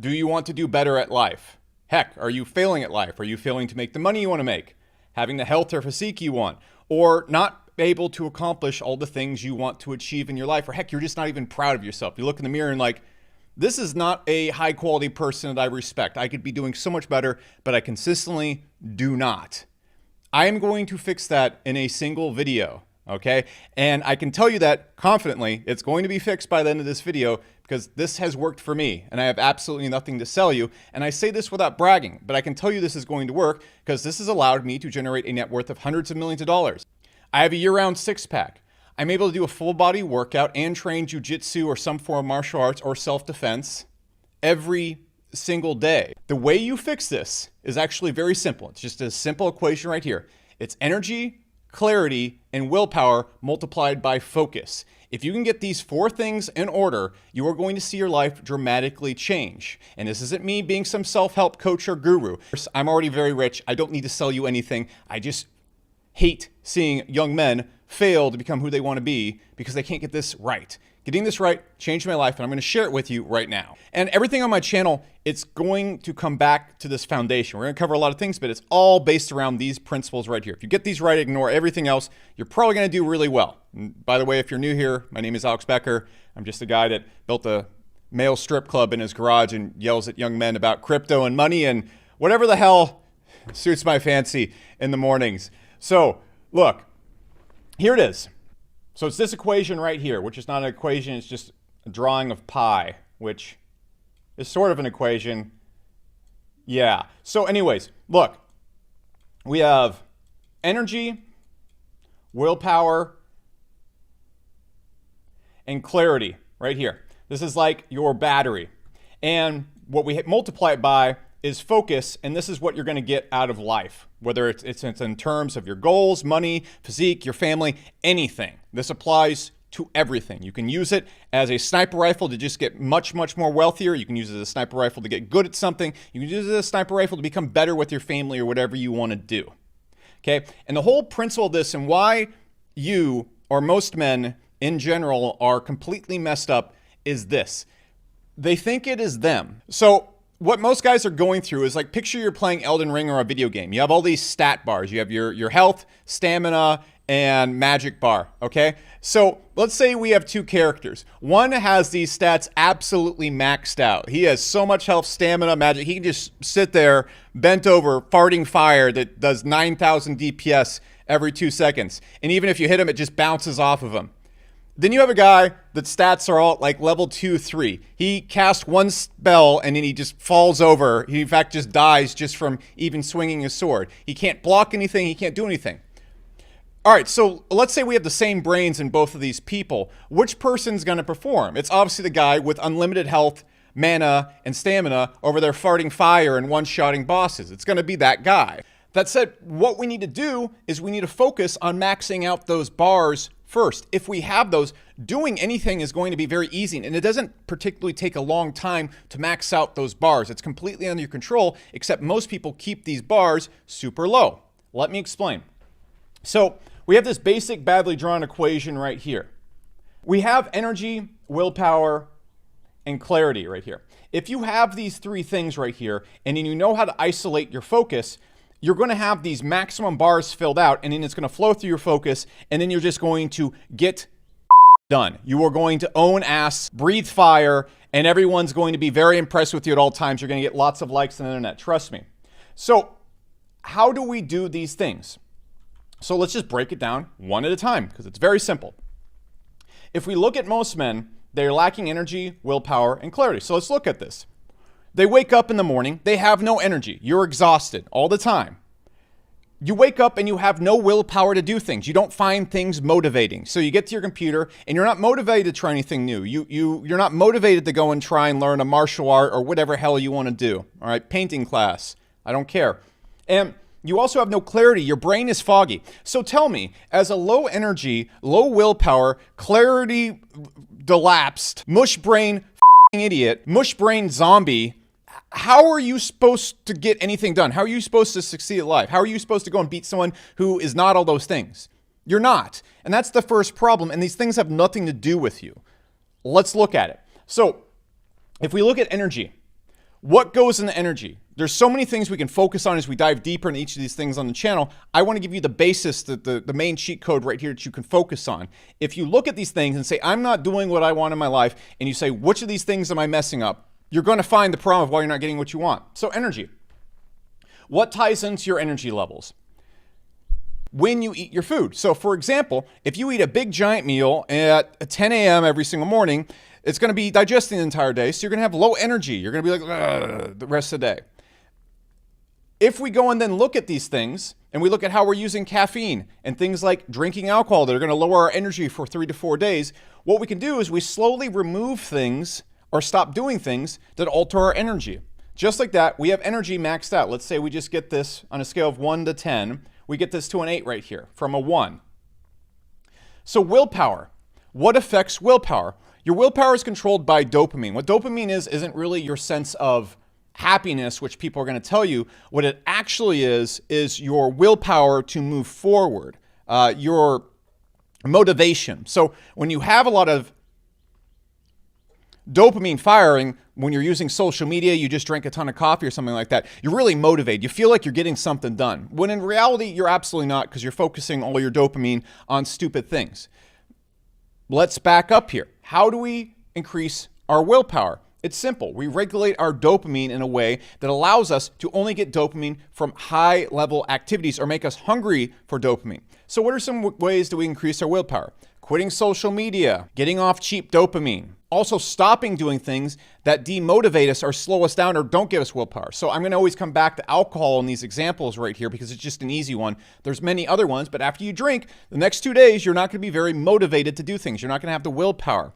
Do you want to do better at life? Heck, are you failing at life? Are you failing to make the money you want to make? Having the health or physique you want? Or not able to accomplish all the things you want to achieve in your life? Or heck, you're just not even proud of yourself. You look in the mirror and like, this is not a high quality person that I respect. I could be doing so much better, but I consistently do not. I am going to fix that in a single video, okay? And I can tell you that confidently, it's going to be fixed by the end of this video because this has worked for me and I have absolutely nothing to sell you. And I say this without bragging, but I can tell you this is going to work because this has allowed me to generate a net worth of hundreds of millions of dollars. I have a year-round six-pack. I'm able to do a full-body workout and train jiu-jitsu or some form of martial arts or self-defense every single day. The way you fix this is actually very simple. It's just a simple equation right here. It's energy, clarity, and willpower multiplied by focus. If you can get these four things in order, you are going to see your life dramatically change. And this isn't me being some self-help coach or guru. I'm already very rich. I don't need to sell you anything. I just hate seeing young men fail to become who they want to be because they can't get this right. Getting this right changed my life, and I'm going to share it with you right now. And everything on my channel, it's going to come back to this foundation. We're going to cover a lot of things, but it's all based around these principles right here. If you get these right, ignore everything else, you're probably going to do really well. And by the way, if you're new here, my name is Alexbecker. I'm just a guy that built a male strip club in his garage and yells at young men about crypto and money and whatever the hell suits my fancy in the mornings. So look, here it is. So it's this equation right here, which is not an equation, it's just a drawing of pi, which is sort of an equation. Yeah. So anyways, look, we have energy, willpower, and clarity right here. This is like your battery. And what we multiply it by is focus, and this is what you're going to get out of life, whether it's in terms of your goals, money, physique, your family, anything. This applies to everything. You can use it as a sniper rifle to just get much, much more wealthier. You can use it as a sniper rifle to get good at something. You can use it as a sniper rifle to become better with your family or whatever you want to do. Okay? And the whole principle of this and why you, or most men in general, are completely messed up is this. They think it is them. So what most guys are going through is like, picture you're playing Elden Ring or a video game. You have all these stat bars. You have your health, stamina, and magic bar, okay? So let's say we have two characters. One has these stats absolutely maxed out. He has so much health, stamina, magic. He can just sit there, bent over, farting fire that does 9,000 DPS every 2 seconds. And even if you hit him, it just bounces off of him. Then you have a guy that stats are all like level 2, 3. He casts one spell and then he just falls over. He in fact just dies just from even swinging his sword. He can't block anything. He can't do anything. All right, so let's say we have the same brains in both of these people. Which person's going to perform? It's obviously the guy with unlimited health, mana, and stamina over there farting fire and one-shotting bosses. It's going to be that guy. That said, what we need to do is we need to focus on maxing out those bars first. If we have those, doing anything is going to be very easy, and it doesn't particularly take a long time to max out those bars. It's completely under your control, except most people keep these bars super low. Let me explain. So we have this basic badly drawn equation right here. We have energy, willpower, and clarity right here. If you have these three things right here, and then you know how to isolate your focus, you're going to have these maximum bars filled out, and then it's going to flow through your focus, and then you're just going to get done. You are going to own ass, breathe fire, and everyone's going to be very impressed with you at all times. You're going to get lots of likes on the internet. Trust me. So how do we do these things? So let's just break it down one at a time because it's very simple. If we look at most men, they're lacking energy, willpower, and clarity. So let's look at this. They wake up in the morning, they have no energy. You're exhausted all the time. You wake up and you have no willpower to do things. You don't find things motivating. So you get to your computer and you're not motivated to try anything new. You're not motivated to go and try and learn a martial art or whatever hell you want to do. All right, painting class. I don't care. And you also have no clarity. Your brain is foggy. So tell me, as a low energy, low willpower, clarity delapsed, mush brain idiot, mush brain zombie, how are you supposed to get anything done? How are you supposed to succeed at life? How are you supposed to go and beat someone who is not all those things? You're not. And that's the first problem. And these things have nothing to do with you. Let's look at it. So if we look at energy, What goes into energy? There's so many things we can focus on as we dive deeper into each of these things on the channel. I want to give you the basis, the main cheat code right here that you can focus on. If you look at these things and say, I'm not doing what I want in my life, and you say, which of these things am I messing up? You're going to find the problem of why you're not getting what you want. So energy. What ties into your energy levels? When you eat your food. So for example, if you eat a big giant meal at 10 a.m. every single morning, it's going to be digesting the entire day, so you're going to have low energy. You're going to be like, the rest of the day. If we go and then look at these things, and we look at how we're using caffeine and things like drinking alcohol that are going to lower our energy for 3 to 4 days, what we can do is we slowly remove things or stop doing things that alter our energy. Just like that, we have energy maxed out. Let's say we just get this on a scale of 1 to 10. We get this to an 8 right here from a 1. So willpower. What affects willpower? Your willpower is controlled by dopamine. What dopamine is isn't really your sense of happiness, which people are going to tell you. What it actually is your willpower to move forward, your motivation. So when you have a lot of dopamine firing, when you're using social media, you just drink a ton of coffee or something like that, you're really motivated. You feel like you're getting something done. When in reality, you're absolutely not, because you're focusing all your dopamine on stupid things. Let's back up here. How do we increase our willpower? It's simple. We regulate our dopamine in a way that allows us to only get dopamine from high-level activities or make us hungry for dopamine. So what are some ways that we increase our willpower? Quitting social media, getting off cheap dopamine, also stopping doing things that demotivate us or slow us down or don't give us willpower. So I'm going to always come back to alcohol in these examples right here because it's just an easy one. There's many other ones, but after you drink, the next 2 days, you're not going to be very motivated to do things. You're not going to have the willpower.